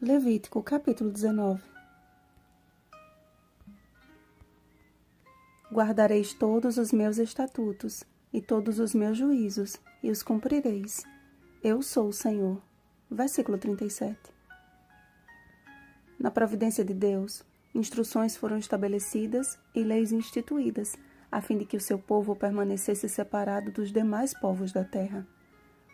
Levítico, capítulo 19. Guardareis todos os meus estatutos e todos os meus juízos, e os cumprireis. Eu sou o Senhor. Versículo 37. Na providência de Deus, instruções foram estabelecidas e leis instituídas, a fim de que o seu povo permanecesse separado dos demais povos da terra.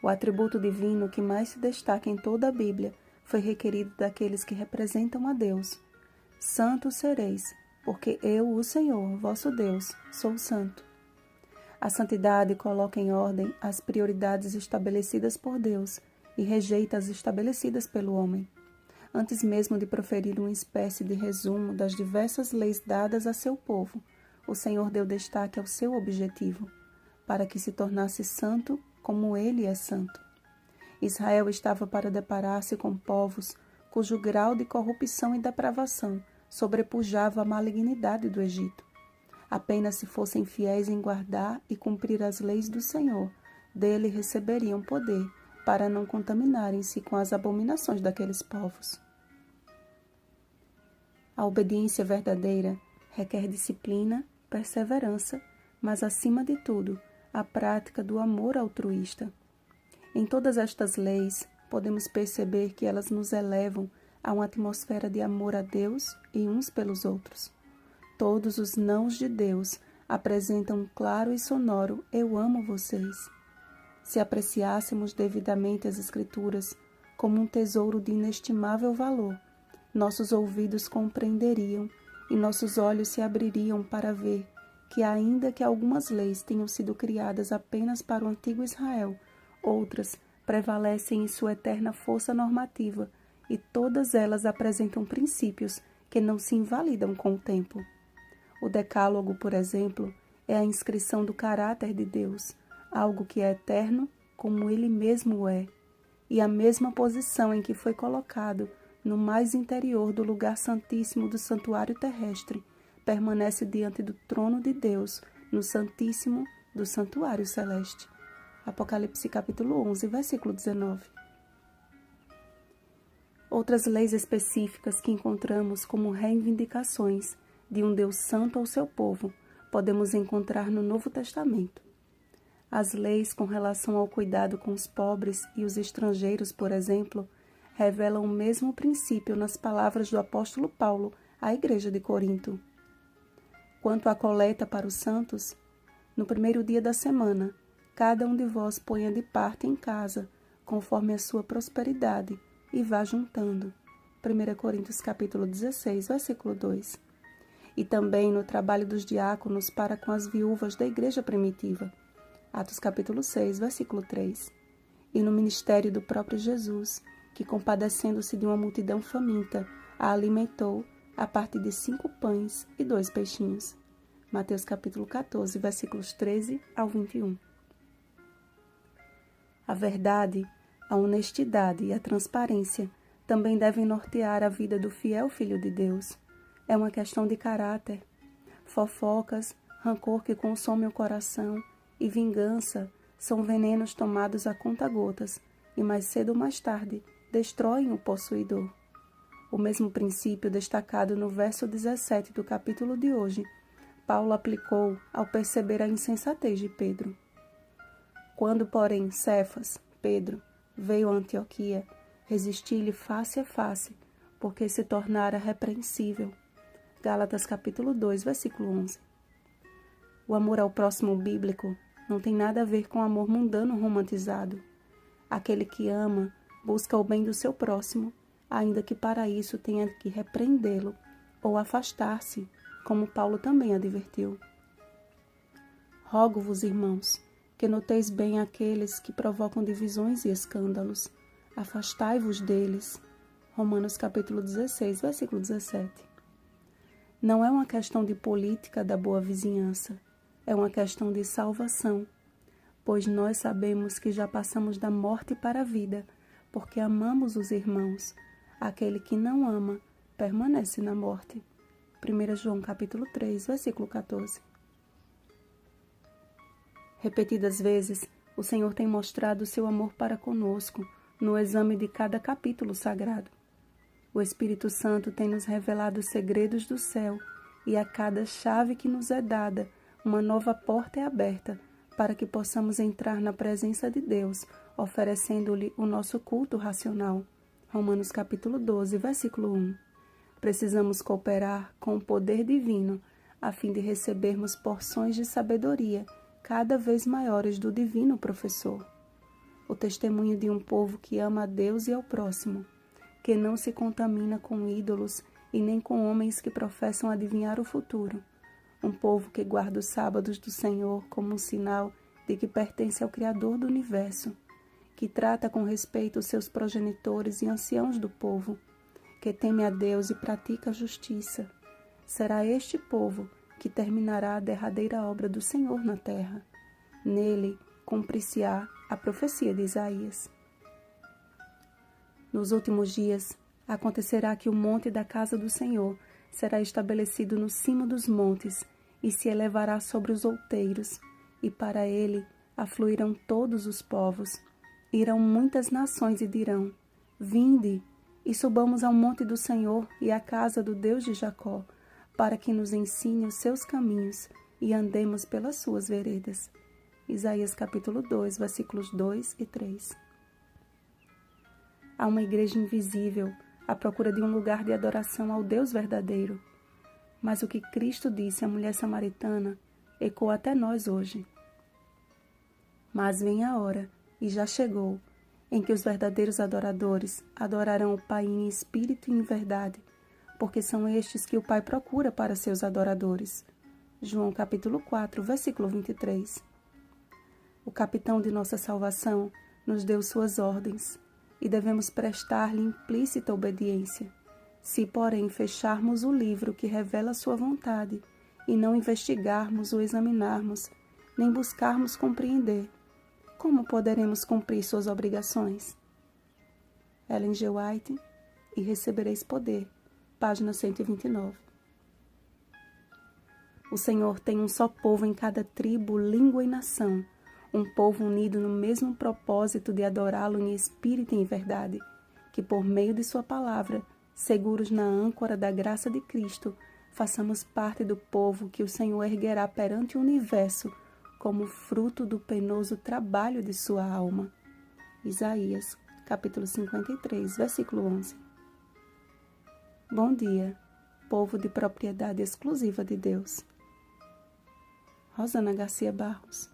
O atributo divino que mais se destaca em toda a Bíblia foi requerido daqueles que representam a Deus. Santos sereis, porque eu, o Senhor, vosso Deus, sou santo. A santidade coloca em ordem as prioridades estabelecidas por Deus e rejeita as estabelecidas pelo homem. Antes mesmo de proferir uma espécie de resumo das diversas leis dadas a seu povo, o Senhor deu destaque ao seu objetivo, para que se tornasse santo como ele é santo. Israel estava para deparar-se com povos cujo grau de corrupção e depravação sobrepujava a malignidade do Egito. Apenas se fossem fiéis em guardar e cumprir as leis do Senhor, dele receberiam poder para não contaminarem-se com as abominações daqueles povos. A obediência verdadeira requer disciplina, perseverança, mas, acima de tudo, a prática do amor altruísta. Em todas estas leis, podemos perceber que elas nos elevam a uma atmosfera de amor a Deus e uns pelos outros. Todos os nãos de Deus apresentam um claro e sonoro "eu amo vocês". Se apreciássemos devidamente as Escrituras como um tesouro de inestimável valor, nossos ouvidos compreenderiam e nossos olhos se abririam para ver que, ainda que algumas leis tenham sido criadas apenas para o antigo Israel, outras prevalecem em sua eterna força normativa e todas elas apresentam princípios que não se invalidam com o tempo. O Decálogo, por exemplo, é a inscrição do caráter de Deus, algo que é eterno como Ele mesmo é, e a mesma posição em que foi colocado no mais interior do lugar santíssimo do santuário terrestre, permanece diante do trono de Deus no santíssimo do santuário celeste. Apocalipse capítulo 11, versículo 19. Outras leis específicas que encontramos como reivindicações de um Deus santo ao seu povo, podemos encontrar no Novo Testamento. As leis com relação ao cuidado com os pobres e os estrangeiros, por exemplo, revelam o mesmo princípio nas palavras do apóstolo Paulo à igreja de Corinto. Quanto à coleta para os santos, no primeiro dia da semana, cada um de vós ponha de parte em casa, conforme a sua prosperidade, e vá juntando. 1 Coríntios capítulo 16, versículo 2. E também no trabalho dos diáconos para com as viúvas da igreja primitiva. Atos capítulo 6, versículo 3. E no ministério do próprio Jesus, que, compadecendo-se de uma multidão faminta, a alimentou a partir de 5 pães e 2 peixinhos. Mateus capítulo 14, versículos 13 ao 21. A verdade, a honestidade e a transparência também devem nortear a vida do fiel Filho de Deus. É uma questão de caráter. Fofocas, rancor que consome o coração e vingança são venenos tomados a conta-gotas e mais cedo ou mais tarde destroem o possuidor. O mesmo princípio destacado no verso 17 do capítulo de hoje, Paulo aplicou ao perceber a insensatez de Pedro. Quando, porém, Cefas, Pedro, veio a Antioquia, resisti-lhe face a face, porque se tornara repreensível. Gálatas capítulo 2, versículo 11. O amor ao próximo bíblico não tem nada a ver com amor mundano romantizado. Aquele que ama busca o bem do seu próximo, ainda que para isso tenha que repreendê-lo ou afastar-se, como Paulo também advertiu. Rogo-vos, irmãos, que noteis bem aqueles que provocam divisões e escândalos. Afastai-vos deles. Romanos capítulo 16, versículo 17. Não é uma questão de política da boa vizinhança, é uma questão de salvação, pois nós sabemos que já passamos da morte para a vida, porque amamos os irmãos. Aquele que não ama permanece na morte. 1 João capítulo 3, versículo 14. Repetidas vezes, o Senhor tem mostrado o seu amor para conosco no exame de cada capítulo sagrado. O Espírito Santo tem nos revelado os segredos do céu, e a cada chave que nos é dada, uma nova porta é aberta para que possamos entrar na presença de Deus, oferecendo-lhe o nosso culto racional. Romanos capítulo 12, versículo 1. Precisamos cooperar com o poder divino, a fim de recebermos porções de sabedoria cada vez maiores do divino professor. O testemunho de um povo que ama a Deus e ao próximo, que não se contamina com ídolos e nem com homens que professam adivinhar o futuro. Um povo que guarda os sábados do Senhor como um sinal de que pertence ao Criador do universo, que trata com respeito os seus progenitores e anciãos do povo, que teme a Deus e pratica a justiça. Será este povo que terminará a derradeira obra do Senhor na terra. Nele cumprir-se-á a profecia de Isaías. Nos últimos dias, acontecerá que o monte da casa do Senhor será estabelecido no cimo dos montes e se elevará sobre os outeiros, e para ele afluirão todos os povos. Irão muitas nações e dirão: Vinde, e subamos ao monte do Senhor e à casa do Deus de Jacó, para que nos ensine os seus caminhos e andemos pelas suas veredas. Isaías capítulo 2, versículos 2 e 3. Há uma igreja invisível à procura de um lugar de adoração ao Deus verdadeiro. Mas o que Cristo disse à mulher samaritana ecoa até nós hoje. Mas vem a hora, e já chegou, em que os verdadeiros adoradores adorarão o Pai em espírito e em verdade, porque são estes que o Pai procura para seus adoradores. João capítulo 4, versículo 23. O capitão de nossa salvação nos deu suas ordens, e devemos prestar-lhe implícita obediência. Se, porém, fecharmos o livro que revela sua vontade, e não investigarmos ou examinarmos, nem buscarmos compreender, como poderemos cumprir suas obrigações? Ellen G. White, E Recebereis Poder, página 129. O Senhor tem um só povo em cada tribo, língua e nação, um povo unido no mesmo propósito de adorá-lo em espírito e em verdade, que por meio de sua palavra, seguros na âncora da graça de Cristo, façamos parte do povo que o Senhor erguerá perante o universo como fruto do penoso trabalho de sua alma. Isaías, capítulo 53, versículo 11. Bom dia, povo de propriedade exclusiva de Deus. Rosana Garcia Barros.